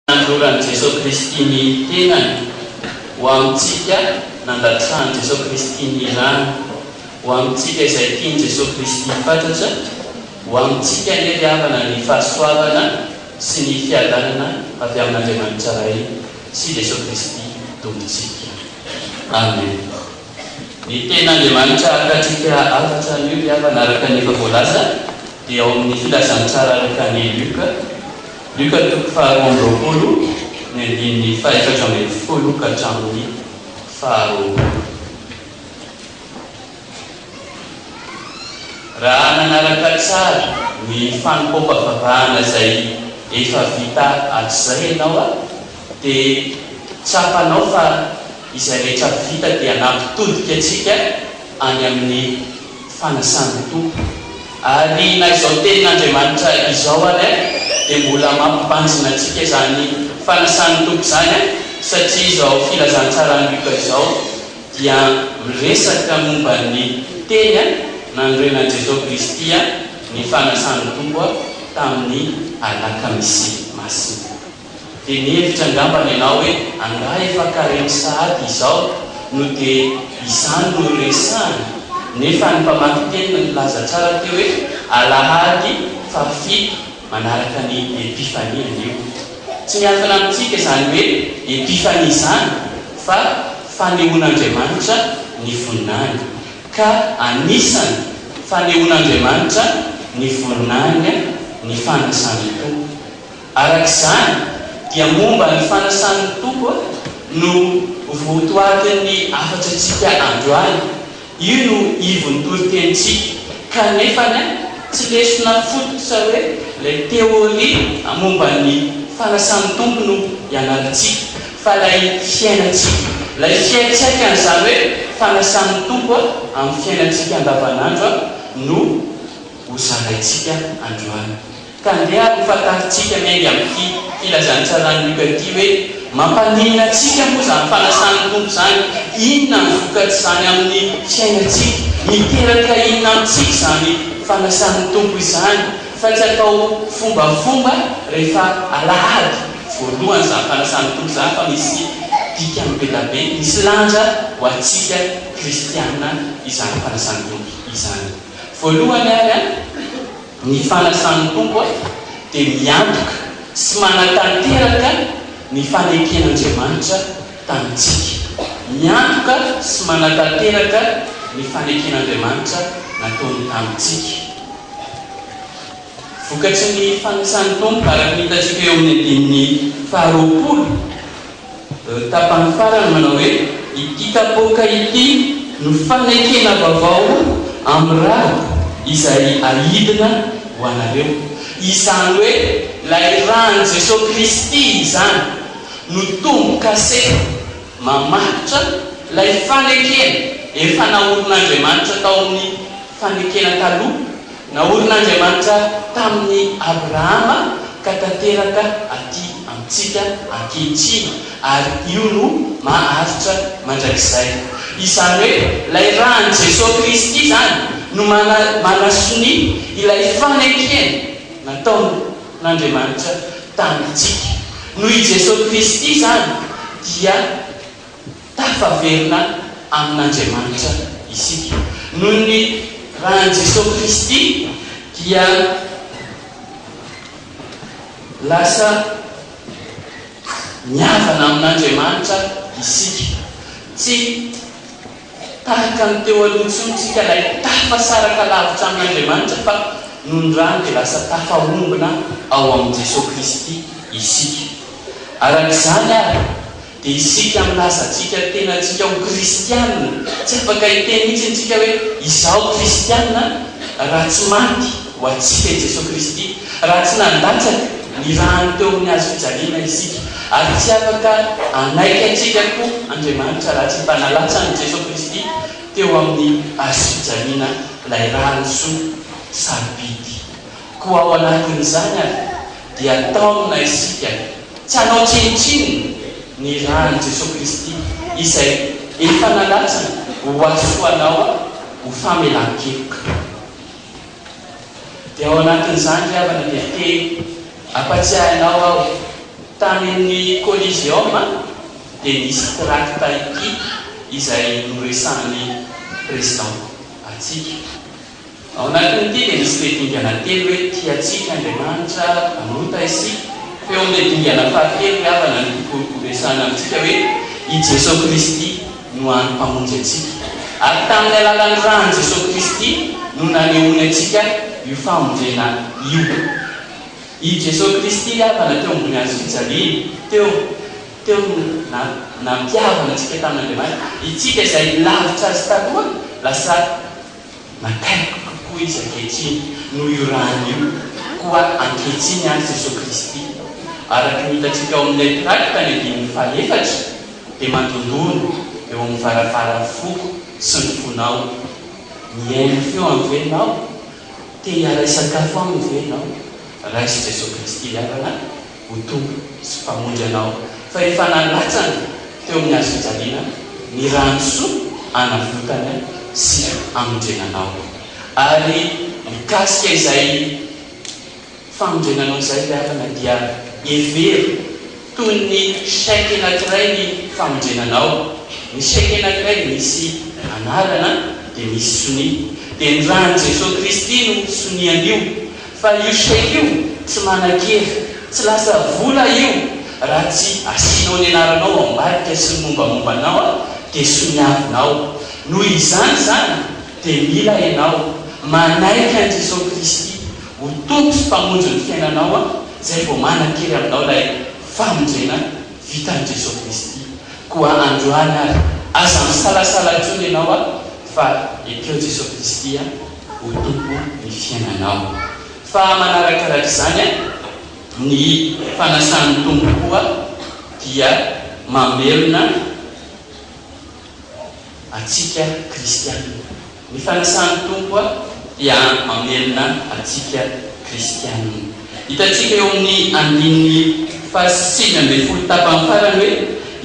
Nandroran'i Jesosy Kristy ny tenany ho amintsika nandatrahany Jesosy Kristy ny rano ho amintsika izay tiany Jesosy Kristy fantatra ho amintsika ny riavana ny fahasoavana sy ny fiadanana avy amin'Andriamanitra ray sy Jesosy Kristy tompontsika. Amen. Ny ten'Andriamanitra akatrika afatra ny riavana araka ny efa voalaza dia ao amin'ny filazany tsara araka ny Luka toko faharoa amby roapolo ny andininy fahaefatra amby folo ka hatramin'ny faharoa. Raha nanaraka tsara ny fanompom-pavavahana izay efa vita hatrizay ianao dia tsapanao fa izay rehetra vita dia nampitodika atsika any amin'ny fanasany tompo. Ary na izao tenin'Andriamanitra izao ary dia mbola mampibanjina antsika izany fanasany tompo izany satria izao filazantsara ny Luka izao dia miresaka momba ny teny nandroenan'i Jesosy Kristy ny fanasany tompo tamin'ny alakamisy masina. Dia nihevitra angambany ianao hoe angaha efa kareny sahady izao no dia izany no resahana. Nefa ny mpamaky teny nilaza tsara teo hoe alahady fafito manaraka ny epifania io. Tsy miafina amintsika izany hoe epifania izany fa fanehoan'Andriamanitra ny voninahiny, ka anisany fanehoan'Andriamanitra ny voninahiny ny fanasany tompo. Arak'izany dia momba ny fanasany tompo no votoatin'ny afatrantsika androany. Io no ivony torotentsika kanefa tsy lesona fototra hoe ilay teoria momba ny fanasany tompo no ianarantsika fa ilay fiainantsika. Ilay fiainantsika an'izany hoe fanasany tompo amin'ny fiainantsika andavanandro no hozaraintsika androany. Ka ndeha hofantaritsika miainga amin'ity filazantsarany Luka ity hoe mampaninona antsika moa izany fanasany tompo izany, inona ny vokatra izany amin'ny fiainantsika, miteraka inona amintsika izany fanasany tompo izany, fa tsy atao fombafomba rehefa alahady voalohany izany fanasany tompo izany fa misy dikany be da be, misy lanja ho antsika kristiana izany fanasany tompo izany. Voalohany ary ny fanasany tompo dia miantoka sy manatanteraka ny faneken'Andriamanitra tamintsika. Miantoka sy manatanteraka ny faneken'Andriamanitra nataony tamintsika. Vokatry ny fanasany tompo araka ny hitantsika eo amin'ny andininy faharoapolo tapany farany manao hoe ity kapoaka ity no fanekena vaovao amin'ny raha izay ahidina ho anareo. Izany hoe ilay rany Jesosy Kristy izany no tombo kase mamatotra ilay fanekena efa naorin'Andriamanitra tao amin'ny fanekena taloha, naorin'Andriamanitra tamin'ny Abrahama ka tanteraka aty amintsika ankehitriny, ary io no maharitra mandrakizay. Izany hoe ilay rany Jesosy Kristy izany no manasony ilay fanekena nataon'Andriamanitra tamintsika. Noho i Jesosy Kristy izany dia tafaverina amin'Andriamanitra isika. Noho ny rany Jesosy Kristy dia lasa miavana amin'Andriamanitra isika. Tsy tahaka ny teo aloha tsika ilay tafasaraka lavitra amin'Andriamanitra fa noho ny rano dia lasa tafahombona ao amin'ny Jesosy Kristy isika. Arak'izany ary dia isika milazantsika tenantsika ho kristianina. Tsy afaka hiteny mihitsy antsika hoe izaho kristianina raha tsy maty ho antsika i Jesosy Kristy, raha tsy nandatsaka ny rano teo amin'ny hazo fijaliana isika, ary tsy afaka anaiky antsika koa Andriamanitra raha tsy mba nalatsany Jesosy Kristy teo amin'ny hazo fijaliana ilay rano soa sarobidy. Koa ao anatin'izany ary dia ataona isika tsy hanao tsinitsiny ny rano Jesosy Kristy izay efa nalatsany ho asoanao ho famelan-keloka. Dia ao anatin'izany ry havana dia te ampatsiahinao aho tamin'ny Coliseum dia nisy tracta eky izay noresahan'ny président atsika. Ao anatin'ity dia nisy le dingana telo hoe tiatsika Andriamanitra anota isika. Feo amin'ilay dingana fahatelo havana ny resahana amintsika hoe i Jesosy Kristy no any-mpamonjy atsika. Ary tamin'ny alalan'ny rany Jesosy Kristy no nanehoany atsika io famonjena io. I Jesosy Kristy havana teo ambony hazo fijaliana, teo nampiavana atsika tamin'Andriamanitra. Itsika izay lavitra azy taloha lasa nakaiky kokoa izy ankehitriny noho io rany io koa ankehitriny any Jesosy Kristy. Araky hitatsika ao amin'ilay tracta ny andininy fahaefatra dia mandondona eo amin'ny varavarany foko sy ny fonao. Miaino feo amin'ny venao, te hiara-sakafo amin'ny venao, raisy Jesosy Kristy havana ho tompo sy mpamonjy anao. Fa efa nalatsana teo amin'ny hazo fijaliana ny rano soa anavotana sy amonjenanao. Ary mikasika izay famonjenanao izay havana dia every toy ny chèque anankiray ny famonjenanao. Ny chèque anankiray misy anarana dia misy soni. Dia ny rany Jesosy Kristy no sonian'io. Fa io chèque io tsy manan-kery, tsy lasa vola io raha tsy asianao ny anaranao ambadika sy ny mombamombanao dia soniavinao. Noho izany zany dia mila ianao manaiky an Jesosy Kristy ho tompo sy mpamonjy ny fiainanao zay vao manan-kery aminao ilay famonjena vita an Jesosy Kristy. Koa androany ary aza misalasala intsony ianao fa ekeo Jesosy Kristy ho tompo ny fiainanao. Fa manarakarak' izany ny fanasan'ny tompo koa dia mamelona atsika kristianina. Ny fanasan'ny tompo dia mamelona atsika kristianina. Hitatsika eo amin'ny andininy fahasivy ambin'ny folo tapany farany hoe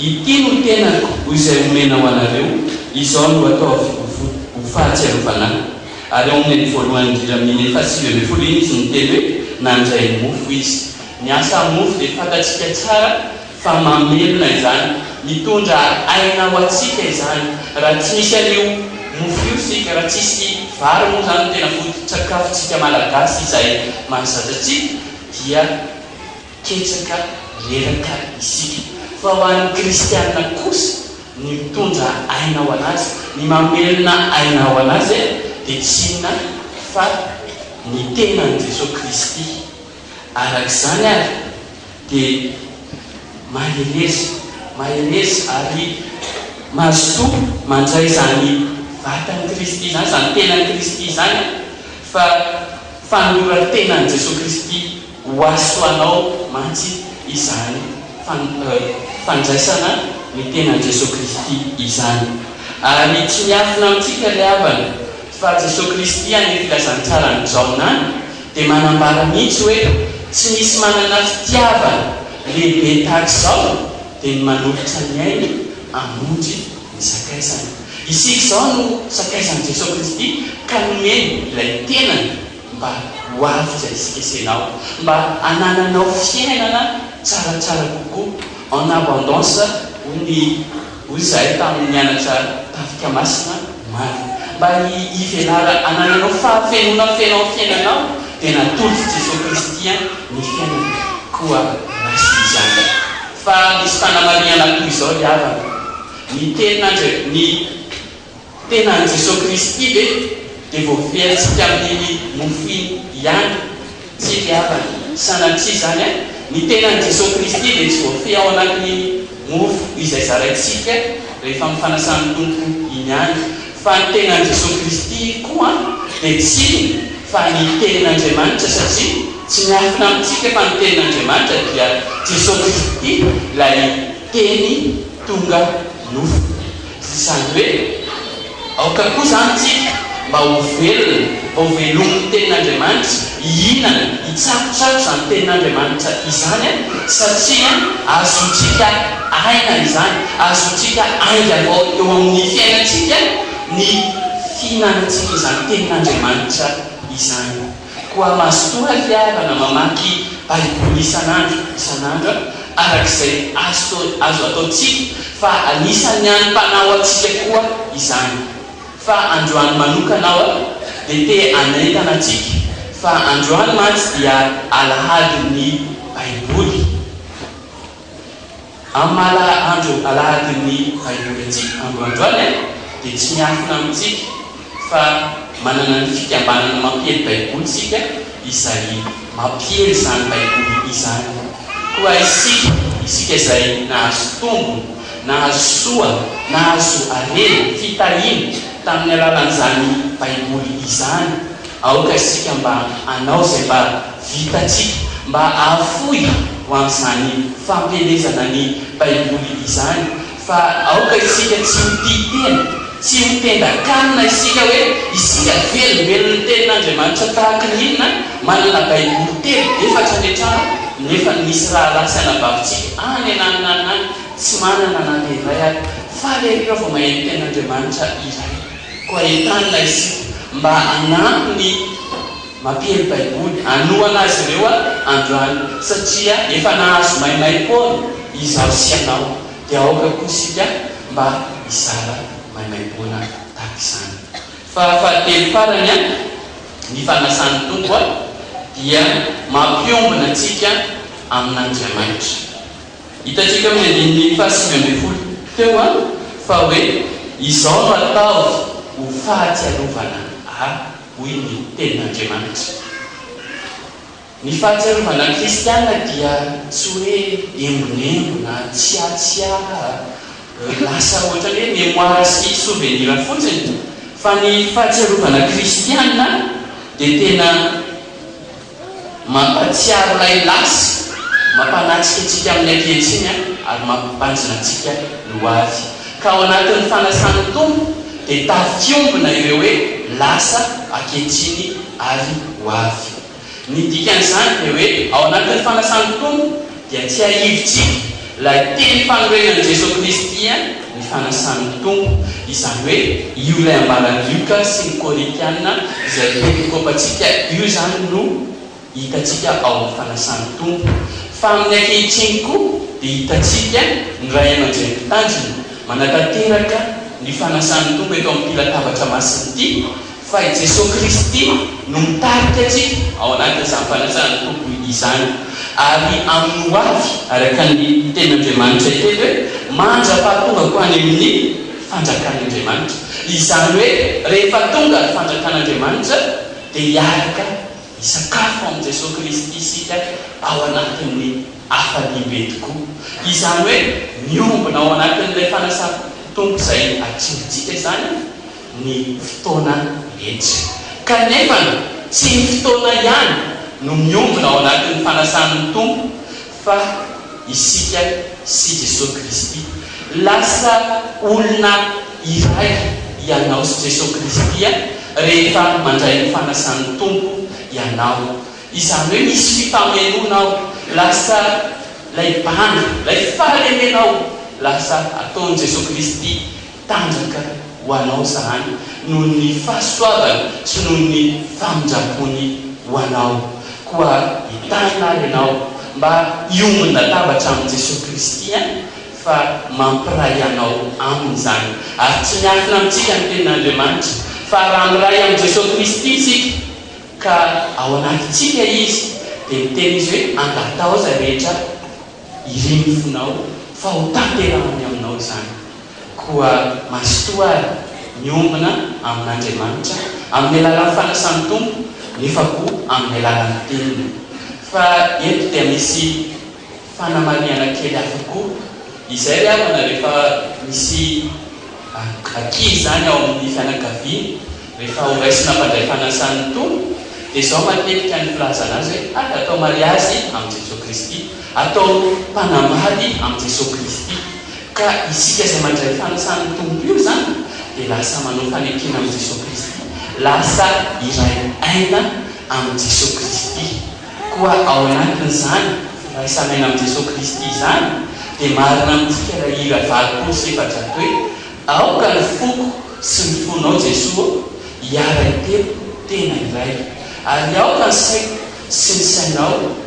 ity no tenako izay omena ho anareo, izao no atao ho fahatsiarovana. Ary eo amin'ny voalohany indrindra amin'ny fahasivy ambin'ny folo iny izy miteny hoe nandray mofo izy. Ny asa mofo dia fantatsika tsara fa mamelona izany, mitondra aina ho atsika izany. Raha tsy misy an'io mofo io sika, raha tsisy vary moa zany tena foto-tsakafotsika malagasy izay mahazatra atsika, dia ketsaka reraka isika. Fa ho an'ny kristianina kosa ny mitondra aina ho anazy, ny mamelona aina ho anazy dia tsy inona fa ny tenan'i Jesosy Kristy. Arak'izany ary dia maherezy ary mazotoa mandray zany vatan'i Kristy zany, zany tenan'i Kristy zany, fa fanora tenan'i Jesosy Kristy ho asoanao mantsy izany fandraisana ny tenan'i Jesosy Kristy izany. Ary tsy miafina amintsika ilay havana fa Jesosy Kristy any filazany tsara ny jaonany dia manambara mihitsy hoe tsy misy manana fitiavana lehibe tahak'izao dia ny manolotra ny ainy amonjy ny sakaizany. Isika izao no sakaizan'i Jesosy Kristy ka nomeny ilay tenany mba ho avitra isikesenao, mba anananao fiainana tsaratsara kokoa en abondance hoy izahay tamin'ny mianatra tafika masina maro, mba hivelara anananao fahafenona fiainao fiainanao dia natolotra Jesosy Kristy ny fiainana koa rasy izany. Fa misy fanamariana koa izao ny havana, ny tenan'i Jesosy Kristy dia voafehantsika amin'ny mofo iny ihany, tsy ny havana sanatria zany ny tenan'i Jesosy Kristy dia tsy voafeha ao anatin'ny mofo izay zaraintsika rehefa mifanasan'ny tompo iny ihany, fa ny tenan'i Jesosy Kristy koa dia tsy fa ny tenin'Andriamanitra, satria tsy miafina amintsika fa ny tenin'Andriamanitra dia Jesosy Kristy ilay teny tonga nofo. Izany hoe aoka koa zany tsika mba ho velona, mba ho velomin'ny tenin'Andriamanitra, hihinana, hitsakotsako izany tenin'Andriamanitra izany, satria azotsika aina izany, azotsika aingana eo amin'ny fiainantsika ny fihinanantsika izany tenin'Andriamanitra izany. Koa mazotoa fiavana mamaky Baiboly isan'andro arak'izay azo ataotsika fa anisan'ny any mpanao atsika koa izany. Fa androany manokanao dia te anaintana atsika fa androany mantsy dia alahadin'ny baiboly. amin'ny andro alahadin'ny baiboly atsika androandroany dia tsy miafina amintsika fa manana ny fikambanana mampiely baiboly tsika izay mampiely izany baiboly izany. Koa isika izay nahazo tombony, nahazo soa, nahazo arena, fitahiny tamin'ny alalan'izany baiboly izany, aoka isika mba anao izay mba vitatsika mba ahafoy ho amin'izany fampelezana ny baiboly izany. Fa aoka isika tsy mititena, tsy mitendakanina isika hoe isika velombelon'ny tenin'Andriamanitra tahaka ny inona manana baiboly telo efatra netrano nefa nisy raha lasa anabavitsika any ananany tsy manana nanderay ary falerira vao maheno tenin'Andriamanitra iray. Koa entanina isika mba anampy ny mampiely baiboly, anoana azy ireo androany satria efa nahazo maimay foana izaho sy anao dia aoka koa isika mba izara maimay-poana tahaka izany. Fa fahatelo farany ny fanasan'ny tompo dia mampiombona antsika amin'Andriamanitra. Hitantsika amin'ny andininy 5 teo fa hoe izao no atao ho fahatsiarovana hoy ny tenin'Andriamanitra. Ny fahatsiarovana kristiana dia tsy hoe embonembona, tsiatsia, lasa ohatra hoe mémoire sy souvenir fotsiny, fa ny fahatsiarovana kristiana dia tena mampatsiaro ilay lasy, mampanatsika antsika amin'ny ankehitriny ary mampanjina antsika no avy. Ka ao anatin'ny fanasan'ny tompo dia tafiombona ireo hoe lasa ankehitriny ary ho avy. Ny dikan'izany dia hoe ao anatin'ny fanasan'ny tompo dia tsy ahivitsika ilay teny fanorenan'i Jesosy Kristy ny fanasan'ny tompo, izany hoe io ilay ambalan'ny Luka sy ny Korintiana izay perikopantsika io zany no hitatsika ao amin'ny fanasan'ny tompo. Fa amin'ny ankehitriny koa dia hitatsika ny ray aman-dreny tanjona manatanteraka ny fanasan'ny tompo eto amin'ny latabatra masina ity, fa i Jesosy Kristy no mitarika atsika ao anatin'izany fanasan'ny tompo izany. Ary amin'ny ho avy araka ny tenin'Andriamanitra iteny hoe mandra-pahatonga ko any amin'ny fanjakan'Andriamanitra. Izany hoe rehefa tonga ny fanjakan'Andriamanitra dia hiaraka hisakafo amin'ny Jesosy Kristy isika ao anatin'ny hafalibe tokoa. Izany hoe miombona ao anatin'ilay fanasan'ny tompo izay atsintsika izany ny fotoana rehetra. Kanefa tsy ny fotoana ihany no miombona ao anatin'ny fanasan'ny tompo fa isika sy Jesosy Kristy. Lasa olona iray ianao sy Jesosy Kristy rehefa mandray ny fanasan'ny tompo ianao. Izany hoe misy fifamenonao, lasa lay banga, lay fahalemenao lasa ataon'i Jesosy Kristy tanjaka ho anao zany noho ny fahasoavana sy noho ny famindrapony ho anao. Koa hitana ianao mba hiombona tabatra amin'i Jesosy Kristy fa mampiray anao amin'izany. Ary tsy miafina amintsika ny tenin'Andriamanitra fa raha miray amin'ny Jesosy Kristy isika ka ao anatintsika izy dia miteny izy hoe angatao aza rehetra irenifonao fa ho tanterahany aminao izany. Koa masotoa miombona amin'Andriamanitra amin'ny alalan'ny fanasan'ny tompo nefa koa amin'ny alalan'ny teniny. Fa eto dia misy fanamariana kely hafa koa izay avana rehefa misy ankizy zany ao amin'ny fianakaviana rehefa ho raisina mpandray fanasan'ny tompo dia izao matetika ny filazana azy hoe atao mariazy amin'ny Jesosy Kristy, atao mpanambady amin'ny Jesosy Kristy. Ka isika izay mandray fanasan'ny tompo io zany dia lasa manao fanekena amin'ny Jesosy Kristy, lasa iray aina amin'ny Jesosy Kristy. Koa ao anatin'izany firaisamena amin'ny Jesosy Kristy izany dia marina amintsika raha hira valopolo sy efatra hoe aoka ny foko sy ny fonao Jesosy hiara telo tena iray, ary aoka ny saiko sy ny sainao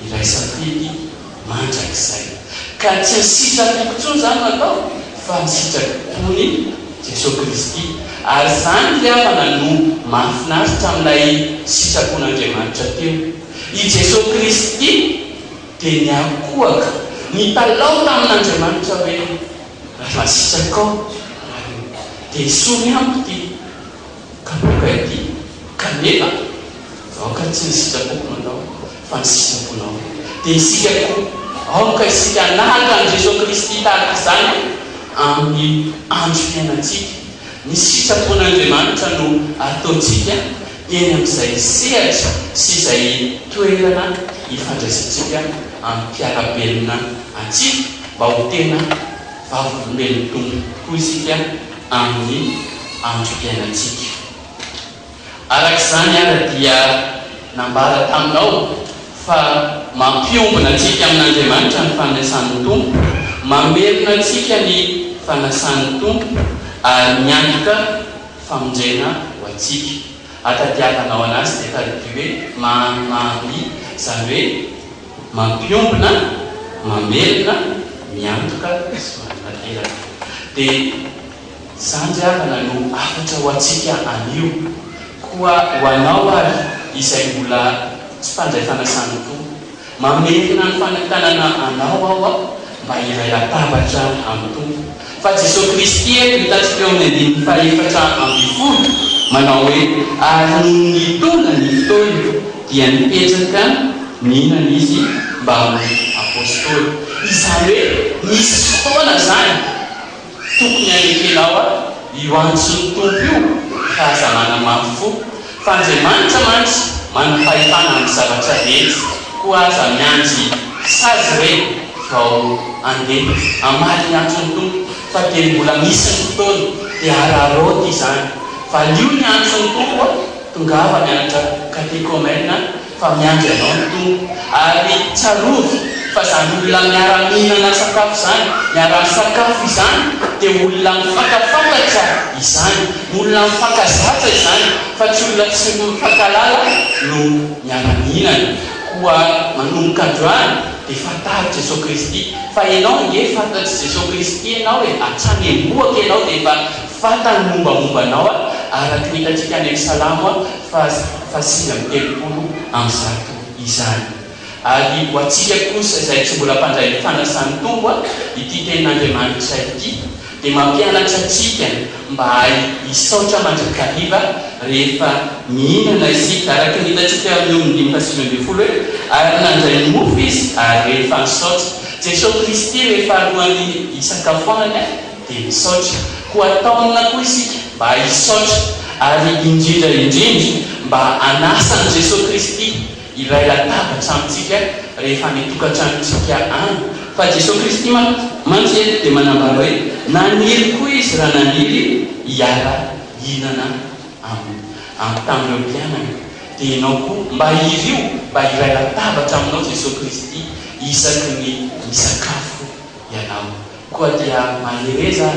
iraisam-pety mandrakizay. ka tsy nisitraky kotsony zany natao fa nisitraky tony Jesosy Kristy. Ary zany fiavana no mahafinaritra amin'ilay sitrapon'Andriamanitra teo. I Jesosy Kristy dia niakohaka nitalao tamin'Andriamanitra hoe raha masitraka ao dia soa miampy ty kaboka ity kanefa aoka tsy nisitrapoko manao fa nisitraponao. Dia isika koa aoka isika nahaka an' Jesosy Kristy tahaka izany amin'ny andro fiainantsika. Ny sitrapon'Andriamanitra no ataontsika eny amin'izay sehatra sy izay toerana ifandraisantsika amin'ny mpiarabelona antsika mba ho tena vavolombelona tokoa isika amin'ny andro fiainantsika. Arak'izany ara dia nambara taminao fa mampiombona antsika amin'Andriamanitra ny fanasan'ny Tompo, mamerina antsika ny fanasan'ny Tompo ary miantoka famonjena ho antsika. Atadiavanao anazy dia tadidy hoe mamy izany hoe mampiombona, mamerina, miantoka sy mananteraka. Dia sanjavana no afatra ho antsika anio koa ho anao ary izay mbola tsy fandray fanasan'ny Tompo. Mamerina ny fanantanana anao ao mba iray latabatra amin'ny Tompo. Fa Jesosy Kristy hitantsika eo amin'ny andininy fahaefatra amby folo manao hoe ary nitona ny fotoana dia nipetraka mihinana izy mba amin'ny apôstôly. Izany hoe misy fotoana zany tokony anekenao io antso ny Tompo io fahazamana mafy fa Andriamanitra mantsy manam-pahefana amin'ny zavatra rehetra koa aza mianjy sazy reny vao andeha amaly ny antso ny Tompo. Fa dia mbola misy ny fotoana dia araroty izany fa io ny antso ny Tompo tongava mianatra katekomena fa miandry anao ny Tompo ary tsarovy fa zany olona miara-mihinana sakafo zany, miara-sakafo izany dia olona mifankafantatra izany, olona mifankazatra izany fa tsy olona tsy mifankalala no miara-mihinana. Koa manomboka androany dia fantary Jesosy Kristy fa ianao nge fantatry Jesosy Kristy ianao hoe hatrany amboaka ianao dia efa fantany mombamombanao araka ny hitantsika any amin'ny Salamo fa 5:30 izany. Ary ho antsika kosa izay tsy mbola mpandray ny fanasan'ny Tompo ity tenin'Andriamanitra ity dia mampianatra antsika mba hisaotra mandrakariva rehefa mihinana isika araka ny hitantsika amin'ny 5:30 hoe ary nandray ny mofo izy ary rehefa nisaotra. Jesosy Kristy rehefa alohan'ny isakafoanana dia misaotra. Koa ataonina koa isika mba hisaotra ary indrindra mba anasan'i Jesosy Kristy iray latabatra amintsika rehefa mitokantranontsika any. Fa Jesosy Kristy mantsy dia manambara hoe naniry koa izy raha naniry hiara hinana tamin'ireo mpianana. Dia ianao koa mba irio mba iray latabatra aminao Jesosy Kristy isaky ny misakafo ianao. Koa dia manereza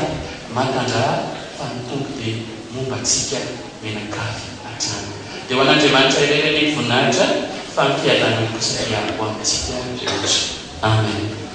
matandra fa ny Tompo dia momba antsika menakavy hatrany. Dia ho an'Andriamanitra iray voninahitra fa ny fiadanany kosa dia ho amintsika rehetra. Amen.